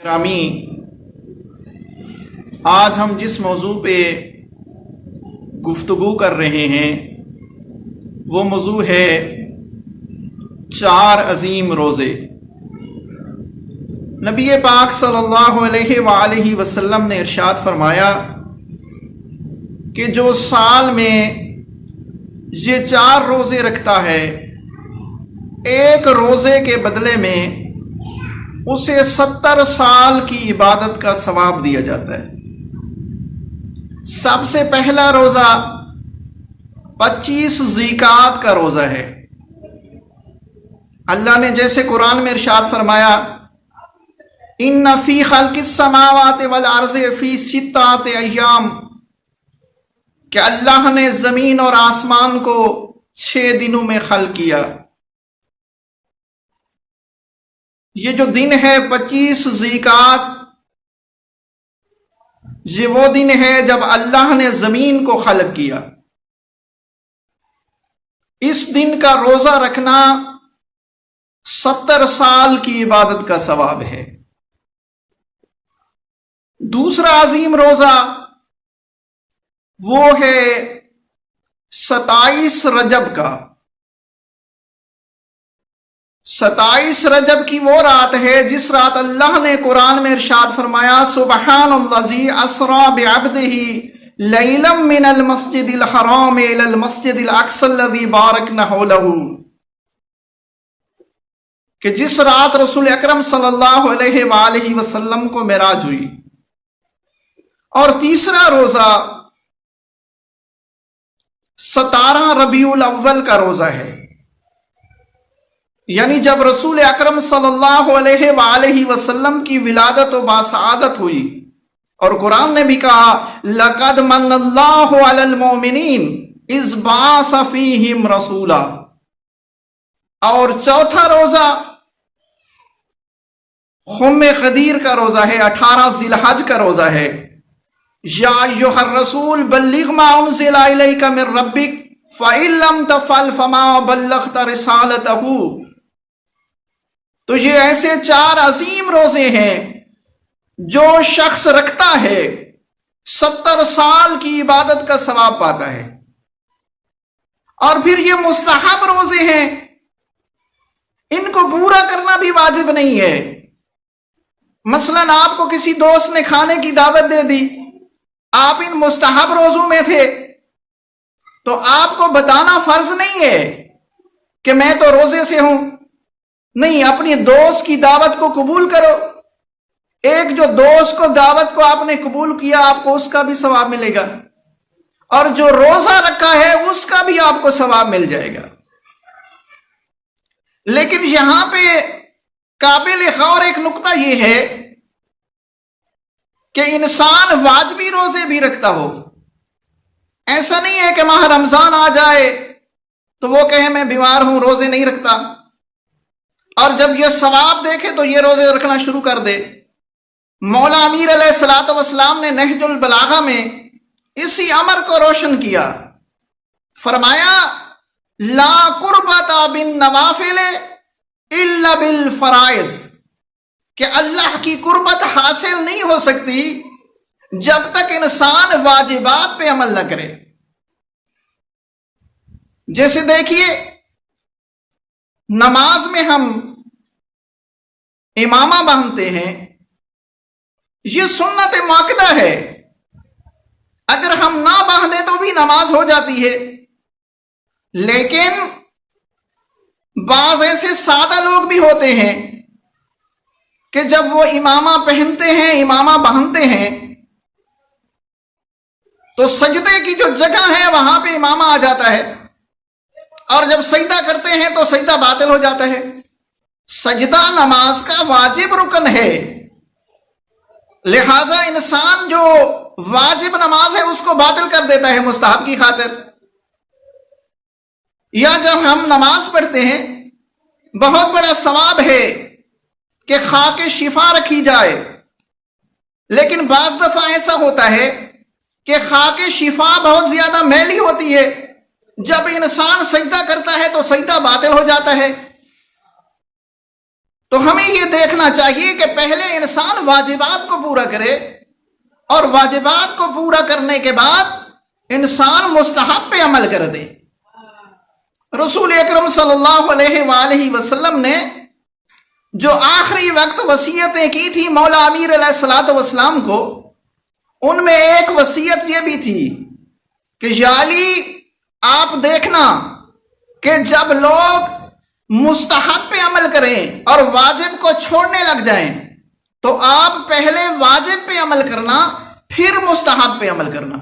گرامی، آج ہم جس موضوع پہ گفتگو کر رہے ہیں وہ موضوع ہے 4 عظیم روزے۔ نبی پاک صلی اللہ علیہ وآلہ وسلم نے ارشاد فرمایا کہ جو سال میں یہ 4 روزے رکھتا ہے، ایک روزے کے بدلے میں اسے 70 سال کی عبادت کا ثواب دیا جاتا ہے۔ سب سے پہلا روزہ 25 ذیقعد کا روزہ ہے۔ اللہ نے جیسے قرآن میں ارشاد فرمایا، ان فی خلق السماوات والارض فی 6 ایام، کہ اللہ نے زمین اور آسمان کو 6 دنوں میں خلق کیا۔ یہ جو دن ہے 25 ذیقعد، یہ وہ دن ہے جب اللہ نے زمین کو خلق کیا۔ اس دن کا روزہ رکھنا 70 سال کی عبادت کا ثواب ہے۔ دوسرا عظیم روزہ وہ ہے 27 رجب کا۔ 27 رجب کی وہ رات ہے جس رات اللہ نے قرآن میں ارشاد فرمایا، سبحان الذی اسری بعبدہ لیلا من المسجد الحرام الی المسجد الاقصی الذی بارکنا حولہ، کہ جس رات رسول اکرم صلی اللہ علیہ وآلہ وسلم کو معراج ہوئی۔ اور تیسرا روزہ 17 ربیع الاول کا روزہ ہے، یعنی جب رسول اکرم صلی اللہ علیہ وآلہ وسلم کی ولادت و باسعادت ہوئی، اور قرآن نے بھی کہا، لَقَدْ مَنَّ اللَّهُ عَلَى الْمُؤْمِنِينَ إِذْ بَعَثَ فِيهِمْ رَسُولًا۔ اور چوتھا روزہ خم قدیر کا روزہ ہے، 18 ذی الحج کا روزہ ہے۔ یا ایھا الرسول بلغ ما انزل الیک من ربک فإن لم تفعل فما بلغت رسالتہ۔ تو یہ ایسے 4 عظیم روزے ہیں جو شخص رکھتا ہے 70 سال کی عبادت کا ثواب پاتا ہے۔ اور پھر یہ مستحب روزے ہیں، ان کو پورا کرنا بھی واجب نہیں ہے۔ مثلا آپ کو کسی دوست نے کھانے کی دعوت دے دی، آپ ان مستحب روزوں میں تھے، تو آپ کو بتانا فرض نہیں ہے کہ میں تو روزے سے ہوں۔ نہیں، اپنی دوست کی دعوت کو قبول کرو۔ ایک جو دوست کو دعوت کو آپ نے قبول کیا، آپ کو اس کا بھی ثواب ملے گا، اور جو روزہ رکھا ہے اس کا بھی آپ کو ثواب مل جائے گا۔ لیکن یہاں پہ قابل غور ایک نقطہ یہ ہے کہ انسان واجبی روزے بھی رکھتا ہو۔ ایسا نہیں ہے کہ ماہ رمضان آ جائے تو وہ کہے میں بیمار ہوں، روزے نہیں رکھتا، اور جب یہ ثواب دیکھے تو یہ روزے رکھنا شروع کر دے۔ مولا امیر علیہ الصلوۃ والسلام نے نہج البلاغہ میں اسی امر کو روشن کیا، فرمایا، لا قربۃ بالنوافل الا بالفرائض، کہ اللہ کی قربت حاصل نہیں ہو سکتی جب تک انسان واجبات پہ عمل نہ کرے۔ جیسے دیکھیے، نماز میں ہم امامہ باندھتے ہیں، یہ سنت مؤکدہ ہے، اگر ہم نہ باندھیں تو بھی نماز ہو جاتی ہے۔ لیکن بعض ایسے سادہ لوگ بھی ہوتے ہیں کہ جب وہ امامہ پہنتے ہیں، امامہ باندھتے ہیں، تو سجدے کی جو جگہ ہے وہاں پہ امامہ آ جاتا ہے، اور جب سجدہ کرتے ہیں تو سجدہ باطل ہو جاتا ہے۔ سجدہ نماز کا واجب رکن ہے، لہذا انسان جو واجب نماز ہے اس کو باطل کر دیتا ہے مستحب کی خاطر۔ یا جب ہم نماز پڑھتے ہیں، بہت بڑا ثواب ہے کہ خاک شفا رکھی جائے، لیکن بعض دفعہ ایسا ہوتا ہے کہ خاک شفا بہت زیادہ میلی ہوتی ہے، جب انسان سجدہ کرتا ہے تو سجدہ باطل ہو جاتا ہے۔ تو ہمیں یہ دیکھنا چاہیے کہ پہلے انسان واجبات کو پورا کرے، اور واجبات کو پورا کرنے کے بعد انسان مستحب پہ عمل کر دے۔ رسول اکرم صلی اللہ علیہ وآلہ وسلم نے جو آخری وقت وصیتیں کی تھی مولا امیر علیہ السلام کو، ان میں ایک وصیت یہ بھی تھی کہ یا علی، آپ دیکھنا کہ جب لوگ مستحب پہ عمل کریں اور واجب کو چھوڑنے لگ جائیں تو آپ پہلے واجب پہ عمل کرنا، پھر مستحب پہ عمل کرنا۔